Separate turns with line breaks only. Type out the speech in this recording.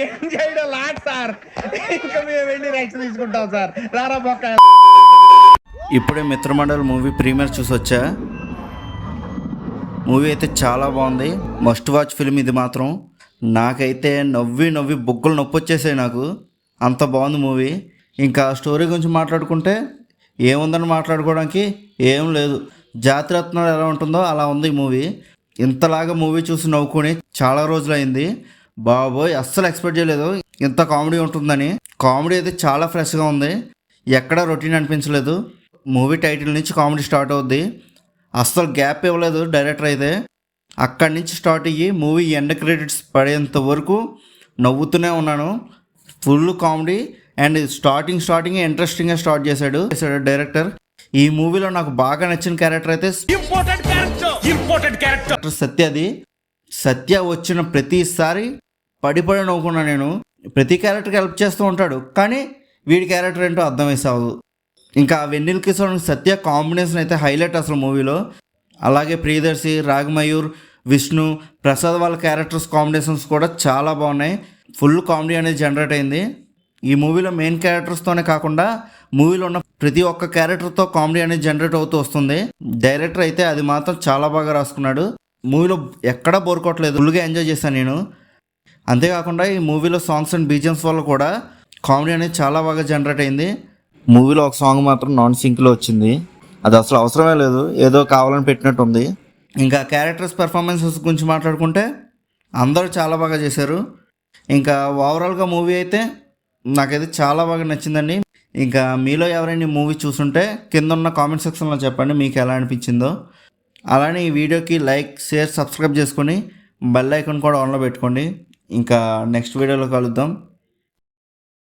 ఏం చేయడం lot sir. ఇంకా మేము వెళ్ళి రైట్స్ తీసుకుంటాం సార్. రారా బొక్క.
ఇప్పుడే మిత్రమండలి మూవీ ప్రీమియర్ చూసి వచ్చా. మూవీ అయితే చాలా బాగుంది. మస్ట్ వాచ్ ఫిల్మ్ ఇది మాత్రం. నాకైతే నవ్వి బొగ్గలు నొప్పి వచ్చేసాయి నాకు. అంత బాగుంది మూవీ. ఇంకా స్టోరీ గురించి మాట్లాడుకుంటే ఏముందని మాట్లాడుకోవడానికి ఏం లేదు. జాతిరత్నాలు ఎలా ఉంటుందో అలా ఉంది ఈ మూవీ. ఇంతలాగా మూవీ చూసి నవ్వుకొని చాలా రోజులైంది. బాబోయ్, అస్సలు ఎక్స్పెక్ట్ చేయలేదు ఇంత కామెడీ ఉంటుందని. కామెడీ అయితే చాలా ఫ్రెష్గా ఉంది. ఎక్కడా రొటీన్ అనిపించలేదు. మూవీ టైటిల్ నుంచి కామెడీ స్టార్ట్ అవుద్ది. అస్సలు గ్యాప్ ఇవ్వలేదు డైరెక్టర్ అయితే. అక్కడి నుంచి స్టార్ట్ అయ్యి మూవీ ఎండ్ క్రెడిట్స్ పడేంత వరకు నవ్వుతూనే ఉన్నాను. ఫుల్ కామెడీ అండ్ స్టార్టింగ్ ఇంట్రెస్టింగ్గా స్టార్ట్ చేశాడు డైరెక్టర్. ఈ మూవీలో నాకు బాగా నచ్చిన క్యారెక్టర్ అయితే సత్యది. సత్య వచ్చిన ప్రతిసారి పడి నవ్వుకున్నాను నేను. ప్రతి క్యారెక్టర్కి హెల్ప్ చేస్తూ ఉంటాడు, కానీ వీడి క్యారెక్టర్ ఏంటో అర్థం వేసావు. ఇంకా వెన్నెల కిషోర్ సత్య కాంబినేషన్ అయితే హైలైట్ అసలు మూవీలో. అలాగే ప్రియదర్శి, రాగమయూర్, విష్ణు, ప్రసాద్ వాళ్ళ క్యారెక్టర్స్ కాంబినేషన్స్ కూడా చాలా బాగున్నాయి. ఫుల్ కామెడీ అనేది జనరేట్ అయింది. ఈ మూవీలో మెయిన్ క్యారెక్టర్స్తోనే కాకుండా మూవీలో ఉన్న ప్రతి ఒక్క క్యారెక్టర్తో కామెడీ అనేది జనరేట్ అవుతూ వస్తుంది. డైరెక్టర్ అయితే అది మాత్రం చాలా బాగా రాసుకున్నాడు. మూవీలో ఎక్కడా బోర్ కొట్టలేదు. ఫుల్గా ఎంజాయ్ చేశాను నేను. అంతేకాకుండా ఈ మూవీలో సాంగ్స్ అండ్ బీజిఎమ్స్ వల్ల కూడా కామెడీ అనేది చాలా బాగా జనరేట్ అయింది. మూవీలో ఒక సాంగ్ మాత్రం నాన్ సింక్లో వచ్చింది. అది అసలు అవసరమే లేదు, ఏదో కావాలని పెట్టినట్టు ఉంది. ఇంకా క్యారెక్టర్స్ పెర్ఫార్మెన్సెస్ గురించి మాట్లాడుకుంటే అందరూ చాలా బాగా చేశారు. ఇంకా ఓవరాల్గా మూవీ అయితే నాకైతే చాలా బాగా నచ్చిందండి. ఇంకా మీలో ఎవరైనా మూవీ చూసుంటే కింద ఉన్న కామెంట్ సెక్షన్లో చెప్పండి మీకు ఎలా అనిపించిందో. అలానే ఈ వీడియోకి లైక్, షేర్, సబ్స్క్రైబ్ చేసుకొని బెల్ ఐకాన్ కూడా ఆన్లో పెట్టుకోండి. ఇంకా నెక్స్ట్ వీడియోలో కలుద్దాం.